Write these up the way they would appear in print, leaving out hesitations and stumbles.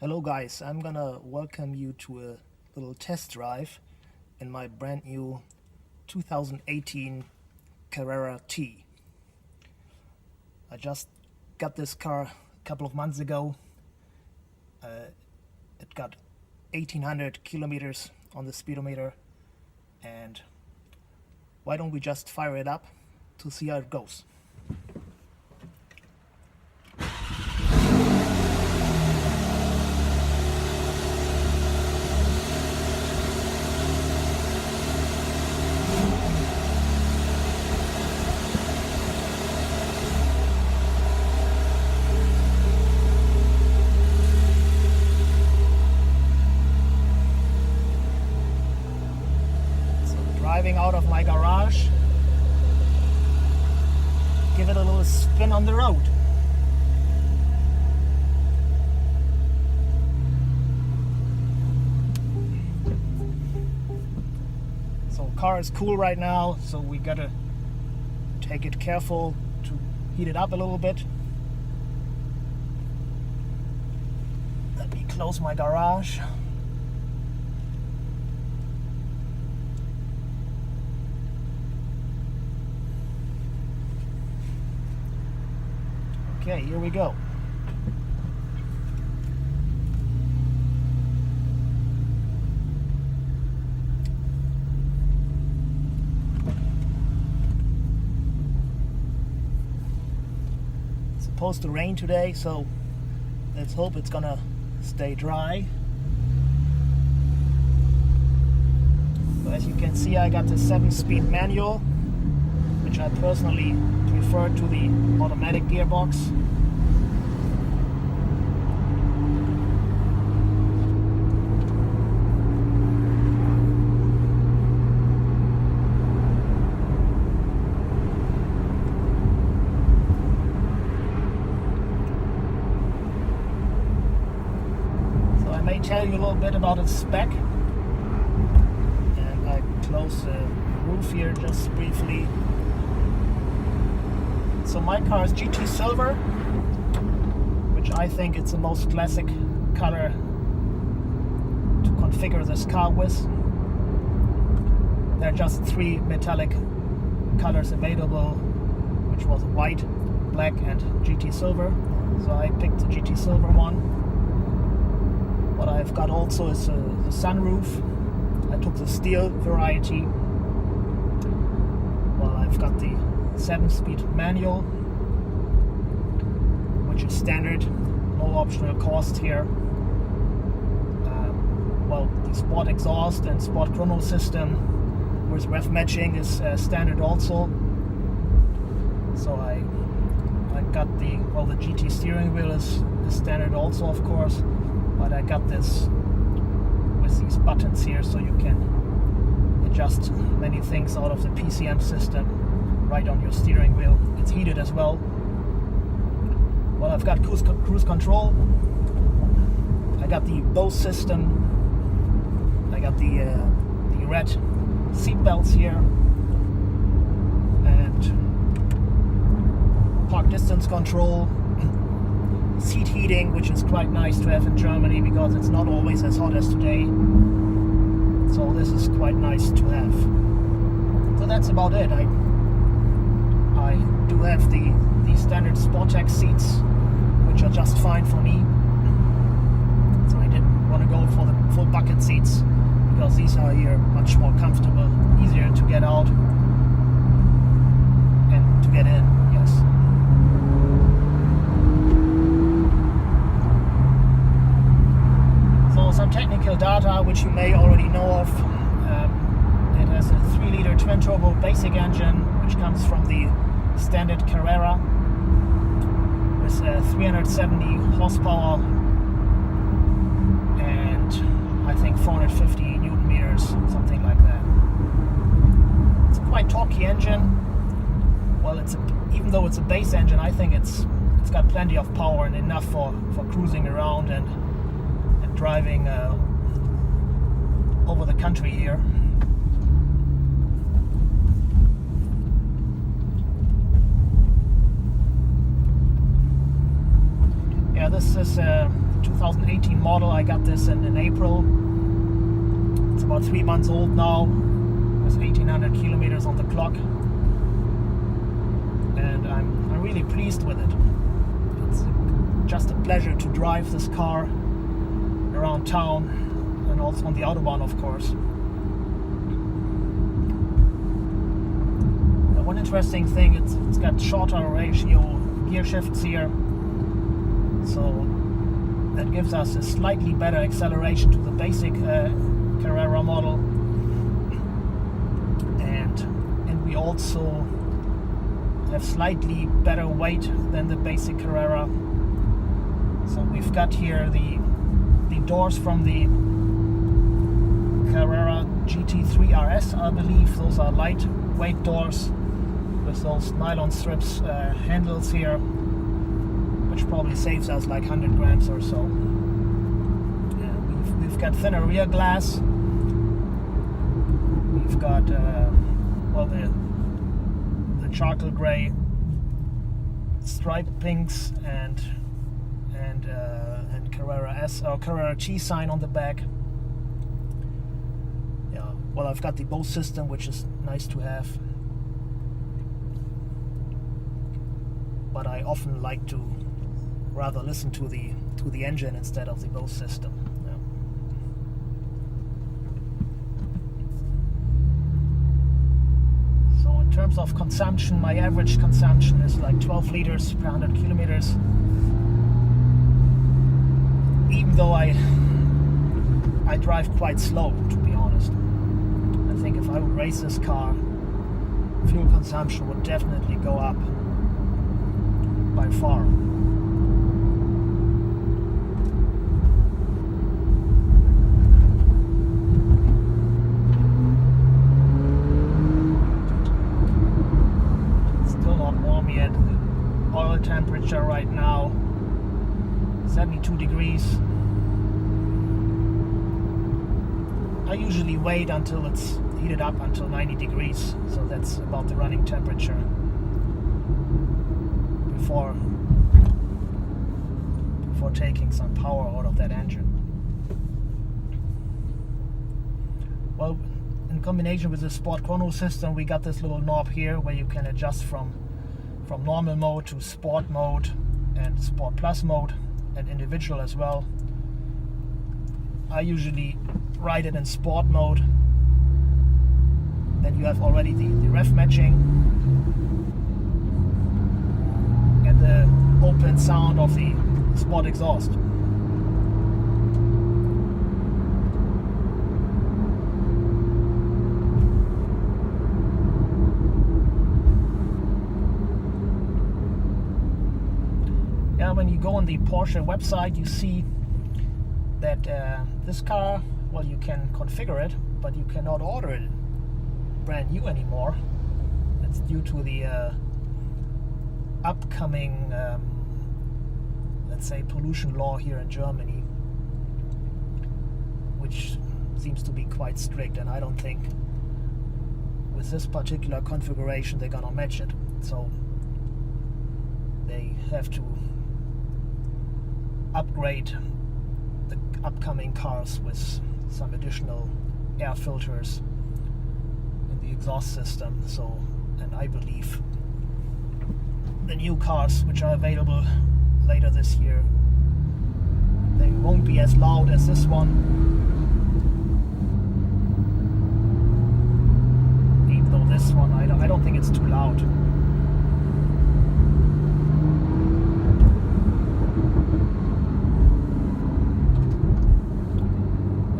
Hello guys, I'm gonna welcome you to a little test drive in my brand new 2018 Carrera T. I just got this car a couple of months ago. It got 1800 kilometers on the speedometer, and why don't we just fire it up to see how it goes. Driving out of my garage, give it a little spin on the road. So car is cool right now, so we gotta take it careful to heat it up a little bit. Let me close my garage. Okay, here we go. It's supposed to rain today, so let's hope it's gonna stay dry. So as you can see, I got the 7-speed manual, which I personally prefer to the automatic gearbox. So I may tell you a little bit about its spec, and I close the roof here just briefly. So my car is GT Silver, which I think it's the most classic color to configure this car with. There are just 3 metallic colors available, which was white, black and GT Silver. So I picked the GT Silver one. What I've got also is the sunroof. I took the steel variety. Well, I've got the 7-speed manual, which is standard, no optional cost here. Well, the sport exhaust and sport chrono system with rev matching is standard also. So I got the GT steering wheel is standard also, of course, but I got this with these buttons here, so you can adjust many things out of the PCM system right on your steering wheel. It's heated as well. Well, I've got cruise control. I got the Bose system. I got the red seat belts here, and park distance control, seat heating, which is quite nice to have in Germany because it's not always as hot as today. So this is quite nice to have. So that's about it. I do have the standard Sportec seats, which are just fine for me. So I didn't want to go for the full bucket seats because these are here much more comfortable, easier to get out and to get in, yes. So some technical data which you may already know of. It has a 3-liter twin-turbo basic engine, which comes from the standard Carrera with 370 horsepower and I think 450 Newton meters, something like that. It's a quite torquey engine. Well, even though it's a base engine, I think it's got plenty of power and enough for cruising around and driving over the country here. Yeah, this is a 2018 model. I got this in April. It's about 3 months old now. There's 1800 kilometers on the clock, and I'm really pleased with it. It's just a pleasure to drive this car around town and also on the Autobahn, of course. One interesting thing, it's got shorter ratio gear shifts here, so that gives us a slightly better acceleration to the basic Carrera model, and we also have slightly better weight than the basic Carrera. So we've got here the doors from the Carrera GT3 RS, I believe. Those are lightweight doors with those nylon strips handles here, which probably saves us like 100 grams or so. We've got thinner rear glass. We've got well, the charcoal gray stripings and Carrera S or Carrera T sign on the back. Yeah, well, I've got the Bose system, which is nice to have, but I often like to rather listen to the engine instead of the Bose system. Yeah. So in terms of consumption, my average consumption is like 12 liters per 100 kilometers. Even though I drive quite slow, to be honest. I think if I would race this car, fuel consumption would definitely go up by far. Still not warm yet. The oil temperature right now, 72 degrees. I usually wait until it's heated up until 90 degrees, so that's about the running temperature before taking some power out of that engine. Well, in combination with the Sport Chrono system, we got this little knob here where you can adjust from normal mode to Sport mode and Sport Plus mode, and individual as well. I usually ride it in Sport mode. Then you have already the rev matching and the open sound of the Sport exhaust. Yeah, when you go on the Porsche website, you see that this car, well, you can configure it, but you cannot order it brand new anymore. It's due to the upcoming, let's say, pollution law here in Germany, which seems to be quite strict, and I don't think with this particular configuration they're gonna match it. So they have to upgrade the upcoming cars with some additional air filters in the exhaust system. So, and I believe the new cars which are available later this year, they won't be as loud as this one, even though this one I don't think it's too loud.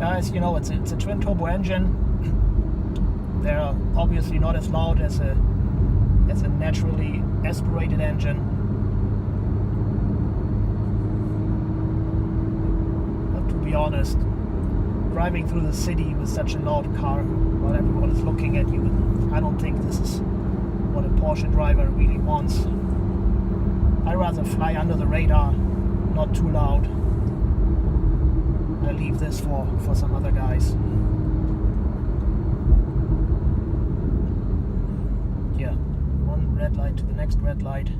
As you know, it's a twin turbo engine. They're obviously not as loud as a naturally aspirated engine. But to be honest, driving through the city with such a loud car while everyone is looking at you, I don't think this is what a Porsche driver really wants. I'd rather fly under the radar, not too loud. I leave this for some other guys. Yeah, one red light to the next red light.